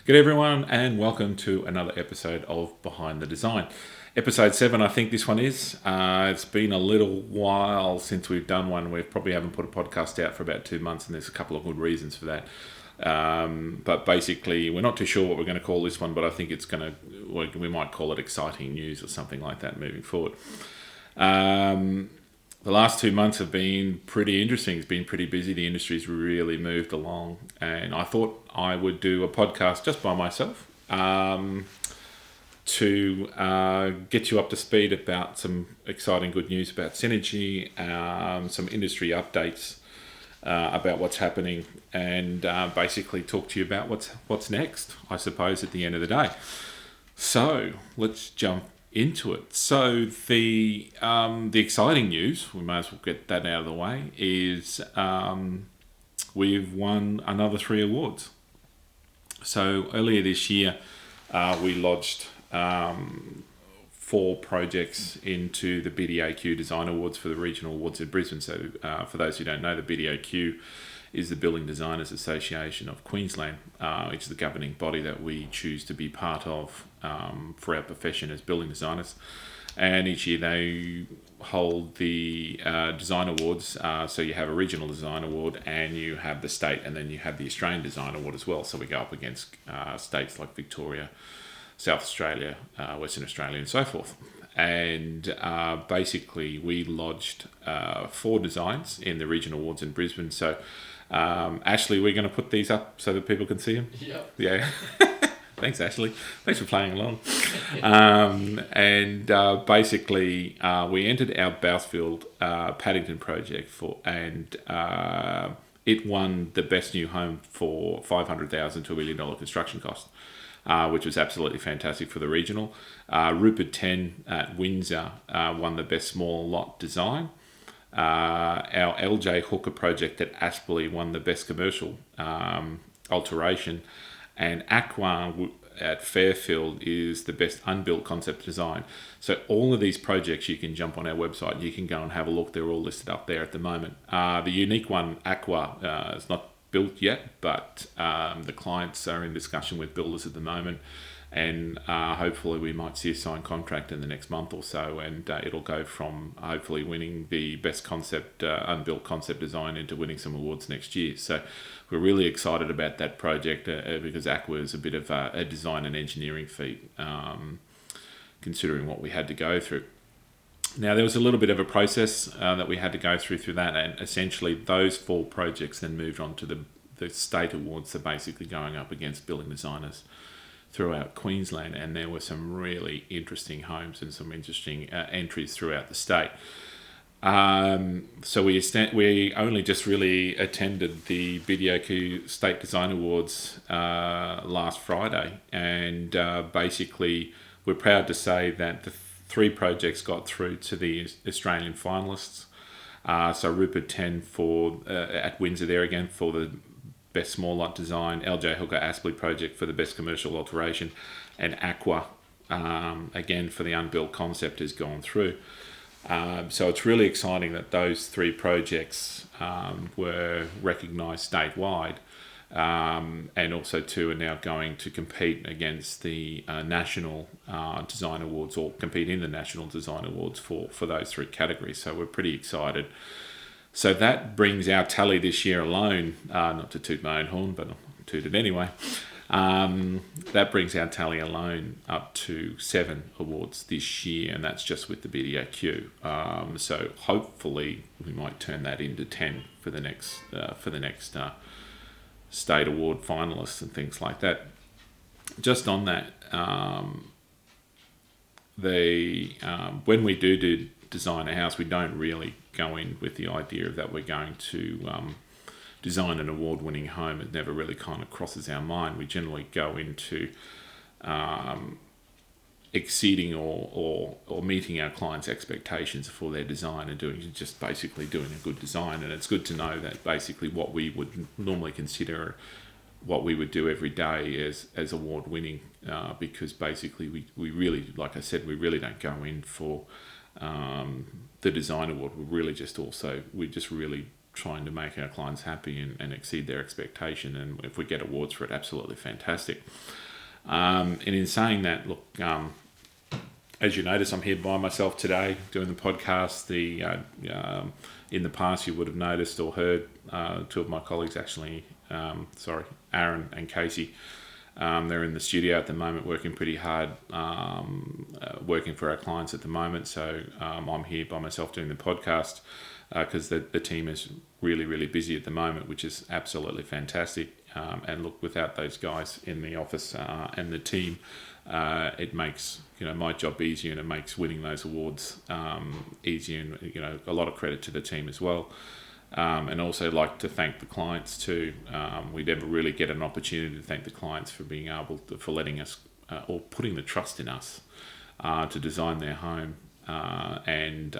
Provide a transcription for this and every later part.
Good everyone, and welcome to another episode of Behind the Design. Episode 7, I think this one is. It's been a little while since we've done one. We probably haven't put a podcast out for about 2 months, and there's a couple of good reasons for that. But basically, we're not too sure what we're going to call this one, but I think we might call it exciting news or something like that moving forward. The last 2 months have been pretty interesting. It's been pretty busy. The industry's really moved along, and I thought I would do a podcast just by myself to get you up to speed about some exciting good news about Synergy, some industry updates about what's happening, and basically talk to you about what's next, I suppose, at the end of the day. So let's jump into it. So the exciting news, we may as well get that out of the way, is we've won another 3 awards. So earlier this year, we lodged 4 projects into the BDQ Design Awards for the regional awards in Brisbane. So for those who don't know, the BDQ is the Building Designers Association of Queensland, which is the governing body that we choose to be part of for our profession as building designers. And each year they hold the design awards. So you have a regional design award, and you have the state, and then you have the Australian Design Award as well. So we go up against states like Victoria, South Australia, Western Australia, and so forth. And basically we lodged 4 designs in the regional awards in Brisbane. So Ashley, we're going to put these up so that people can see them. Yep. Yeah. Thanks, Ashley. Thanks for playing along. Basically, we entered our Bousfield Paddington project and it won the best new home for $500,000 to $1 million construction cost, which was absolutely fantastic for the regional. Rupert 10 at Windsor won the best small lot design. Our LJ Hooker project at Aspley won the best commercial alteration, and Aqua at Fairfield is the best unbuilt concept design. So all of these projects, you can jump on our website, you can go and have a look. They're all listed up there at the moment. The unique one, Aqua, is not built yet, but the clients are in discussion with builders at the moment, and hopefully we might see a signed contract in the next month or so, and it'll go from hopefully winning the best concept unbuilt concept design into winning some awards next year. So we're really excited about that project because Aqua is a bit of a design and engineering feat, considering what we had to go through. Now, there was a little bit of a process that we had to go through that, and essentially those 4 projects then moved on to the state awards. So basically going up against building designers throughout Queensland, and there were some really interesting homes and some interesting entries throughout the state. So we only just really attended the BDQ State Design Awards last Friday, and basically we're proud to say that the 3 projects got through to the Australian finalists. So Rupert 10 at Windsor there again for the best small lot design, LJ Hooker Aspley project for the best commercial alteration, and Aqua again for the unbuilt concept has gone through. So it's really exciting that those 3 projects were recognised statewide, and also 2 are now going to compete against the National Design Awards, or compete in the National Design Awards for those 3 categories. So we're pretty excited. So that brings our tally this year alone, not to toot my own horn, but I'll toot it anyway. That brings our tally alone up to 7 awards this year, and that's just with the BDQ. So hopefully we might turn that into 10 for the next state award finalists and things like that. Just on that, when we do design a house, we don't really go in with the idea that we're going to design an award-winning home. It never really kind of crosses our mind. We generally go into exceeding or meeting our clients' expectations for their design, and just basically doing a good design. And it's good to know that basically what we would normally consider what we would do every day as award-winning, because basically we really, like I said, we really don't go in for the design award. We just really trying to make our clients happy and exceed their expectation. And if we get awards for it, absolutely fantastic. And in saying that, look, as you notice, I'm here by myself today doing the podcast. In the past, you would have noticed or heard two of my colleagues actually, Aaron and Casey. They're in the studio at the moment working pretty hard, working for our clients at the moment. So I'm here by myself doing the podcast because the team is really, really busy at the moment, which is absolutely fantastic. And look, without those guys in the office and the team, it makes my job easier, and it makes winning those awards easier. And a lot of credit to the team as well. And also like to thank the clients too. We never really get an opportunity to thank the clients for being able to, for letting us or putting the trust in us to design their home, and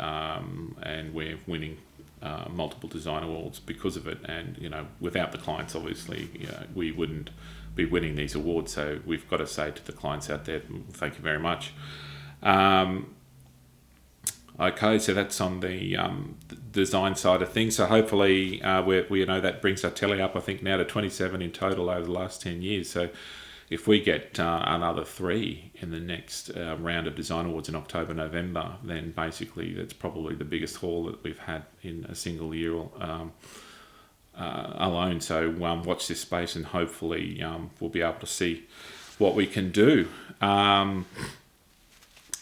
we're winning multiple design awards because of it. And without the clients, obviously, we wouldn't be winning these awards. So we've got to say to the clients out there, thank you very much. Okay, so that's on the design side of things. So hopefully, we that brings our tally up, I think, now to 27 in total over the last 10 years. So if we get another 3 in the next round of design awards in October, November, then basically that's probably the biggest haul that we've had in a single year alone. So watch this space, and hopefully we'll be able to see what we can do.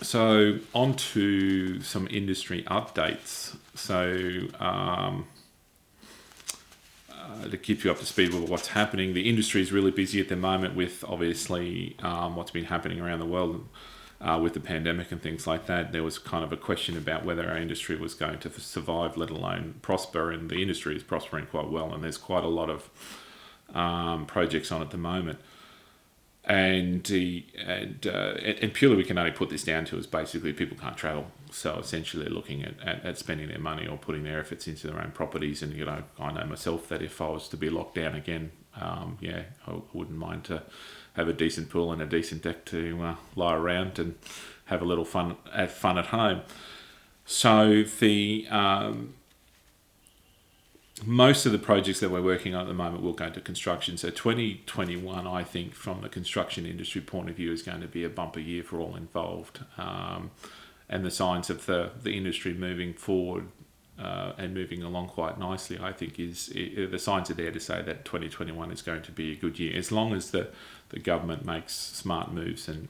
So on to some industry updates. So to keep you up to speed with what's happening, the industry is really busy at the moment with obviously what's been happening around the world with the pandemic and things like that. There was kind of a question about whether our industry was going to survive, let alone prosper, and the industry is prospering quite well, and there's quite a lot of projects on at the moment. And purely we can only put this down to is basically people can't travel. So essentially looking at spending their money or putting their efforts into their own properties. And, I know myself that if I was to be locked down again, I wouldn't mind to have a decent pool and a decent deck to lie around and have a little fun at home. So the most of the projects that we're working on at the moment will go into construction. So 2021, I think, from the construction industry point of view, is going to be a bumper year for all involved. And the signs of the industry moving forward and moving along quite nicely, I think, the signs are there to say that 2021 is going to be a good year, as long as the government makes smart moves and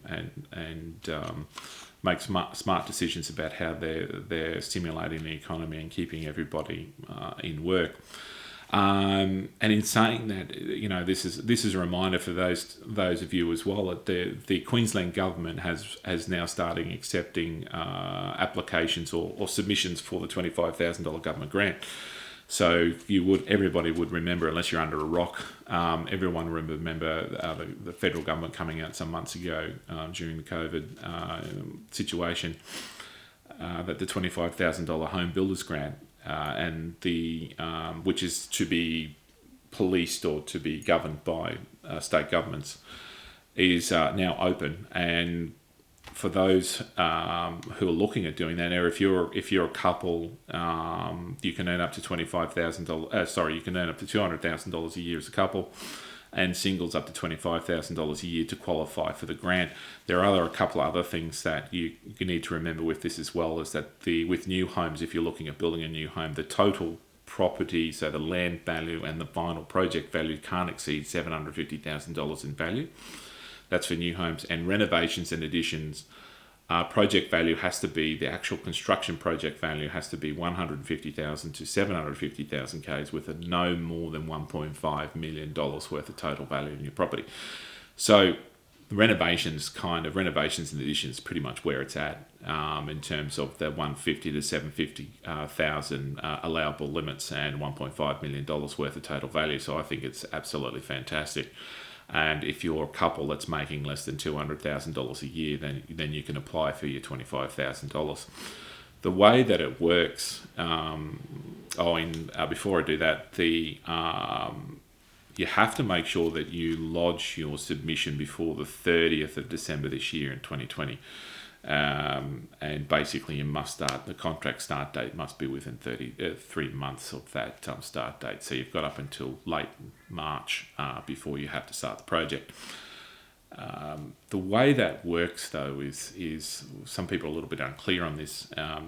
make smart decisions about how they're stimulating the economy and keeping everybody in work. And in saying that, this is a reminder for those of you as well that the Queensland government has now started accepting applications or submissions for the $25,000 government grant. So everybody would remember, unless you're under a rock, everyone would remember the federal government coming out some months ago during the COVID situation that the $25,000 home builders grant and which is to be policed or to be governed by state governments is now open. And for those who are looking at doing that, or if you're a couple, you can earn up to $25,000. You can earn up to $200,000 a year as a couple, and singles up to $25,000 a year to qualify for the grant. There are a couple of other things that you need to remember with this as well, is that with new homes, if you're looking at building a new home, the total property, so the land value and the final project value, can't exceed $750,000 in value. That's for new homes. And renovations and additions, project value has to be, the actual construction project value has to be $150,000 to $750,000 Ks, with no more than $1.5 million worth of total value in your property. So renovations and additions pretty much where it's at in terms of the 150 to 750,000 allowable limits and $1.5 million worth of total value. So I think it's absolutely fantastic. And if you're a couple that's making less than $200,000 a year, then you can apply for your $25,000. The way that it works, before I do that, you have to make sure that you lodge your submission before the 30th of December this year in 2020. And basically you must start, the contract start date must be within 3 months of that start date. So you've got up until late March before you have to start the project. The way that works though is some people are a little bit unclear on this,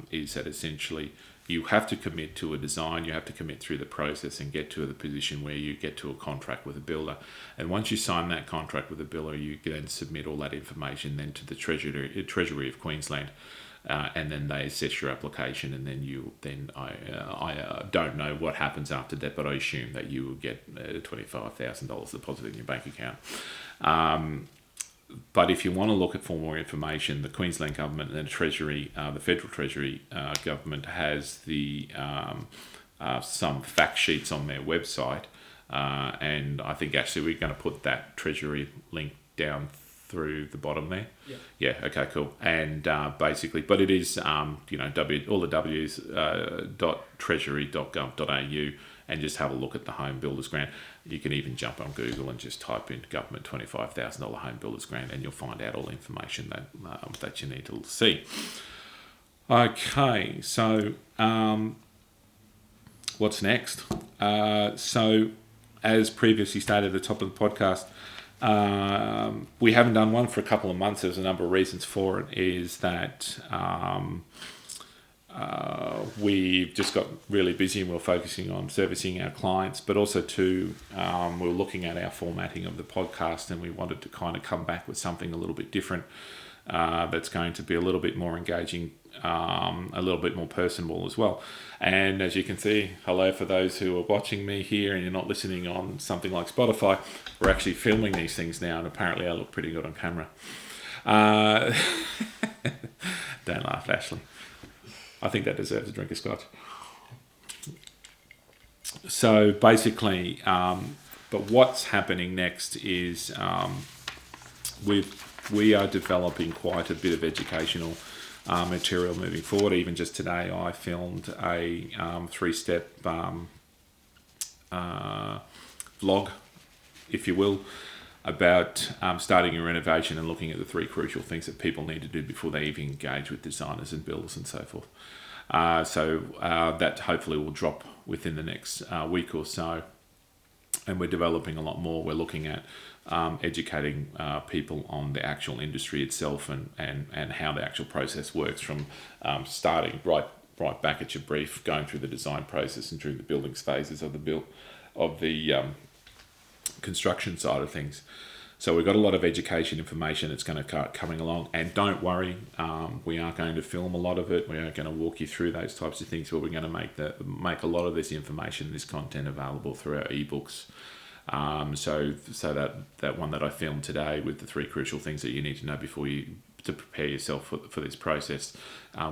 is that essentially you have to commit to a design, you have to commit through the process and get to the position where you get to a contract with a builder. And once you sign that contract with a builder, you then submit all that information then to the Treasury of Queensland, and then they assess your application, and then I don't know what happens after that, but I assume that you will get $25,000 deposited in your bank account. But if you want to look for more information, the Queensland government and the Treasury, the Federal Treasury government has some fact sheets on their website, and I think actually we're going to put that Treasury link down through the bottom there. Yeah. Okay. Cool. And basically, but it is all the W's .treasury.gov.au. And just have a look at the Home Builders Grant. You can even jump on Google and just type in government $25,000 Home Builders Grant, and you'll find out all the information that you need to see. Okay, so what's next? So, as previously stated at the top of the podcast, we haven't done one for a couple of months. There's a number of reasons for it. Is that we've just got really busy and we're focusing on servicing our clients, but also too, we're looking at our formatting of the podcast, and we wanted to kind of come back with something a little bit different, that's going to be a little bit more engaging, a little bit more personable as well. And as you can see, hello for those who are watching me here and you're not listening on something like Spotify, we're actually filming these things now, and apparently I look pretty good on camera. Don't laugh, Ashley. I think that deserves a drink of scotch. So basically, but what's happening next is we are developing quite a bit of educational material moving forward. Even just today, I filmed a 3-step vlog, if you will, about starting a renovation and looking at the 3 crucial things that people need to do before they even engage with designers and builders and so forth. So that hopefully will drop within the next week or so. And we're developing a lot more. We're looking at educating people on the actual industry itself and how the actual process works, from starting right back at your brief, going through the design process and through the building phases of the construction side of things. So we've got a lot of education information that's going to start coming along, and don't worry, we are going to film a lot of it. We are going to walk you through those types of things, but we're going to make a lot of this information, this content available through our ebooks. So that one that I filmed today with the 3 crucial things that you need to know to prepare yourself for this process,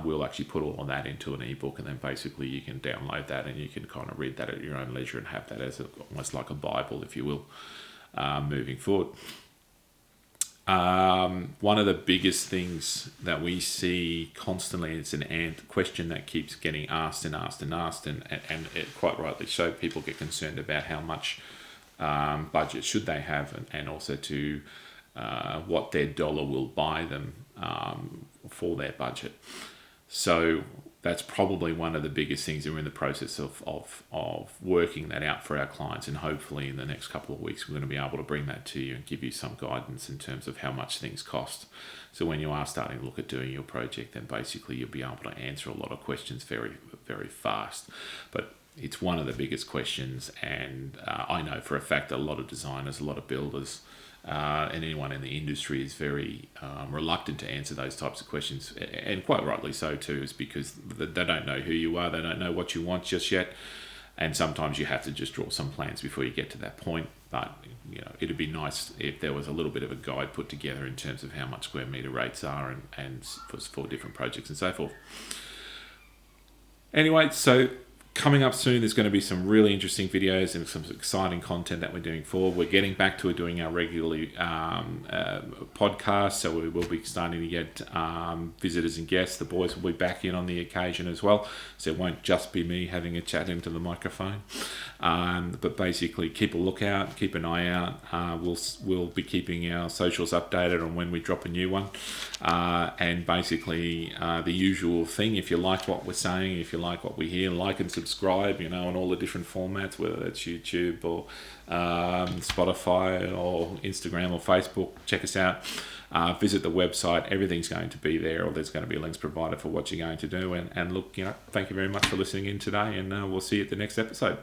we'll actually put all of that into an ebook, and then basically you can download that and you can kind of read that at your own leisure and have that as almost like a Bible, if you will, moving forward. One of the biggest things that we see constantly, it's an question that keeps getting asked and it quite rightly so. People get concerned about how much budget should they have, and also to what their dollar will buy them for their budget. So that's probably one of the biggest things, and we're in the process of working that out for our clients, and hopefully in the next couple of weeks we're going to be able to bring that to you and give you some guidance in terms of how much things cost. So when you are starting to look at doing your project, then basically you'll be able to answer a lot of questions very, very fast. But it's one of the biggest questions, and I know for a fact that a lot of designers, a lot of builders, and anyone in the industry is very reluctant to answer those types of questions, and quite rightly so too, is because they don't know who you are, they don't know what you want just yet, and sometimes you have to just draw some plans before you get to that point. But it'd be nice if there was a little bit of a guide put together in terms of how much square metre rates are and for different projects and so forth. Anyway, so Coming up soon, there's going to be some really interesting videos and some exciting content that we're doing forward. We're getting back to doing our regularly podcasts, so we will be starting to get visitors and guests. The boys will be back in on the occasion as well, so it won't just be me having a chat into the microphone. But basically, keep a lookout, keep an eye out. We'll be keeping our socials updated on when we drop a new one. And basically, the usual thing, if you like what we're saying, if you like what we hear, like and subscribe, on all the different formats, whether it's YouTube or Spotify or Instagram or Facebook. Check us out. Visit the website. Everything's going to be there, or there's going to be links provided for what you're going to do. And look, thank you very much for listening in today, and we'll see you at the next episode.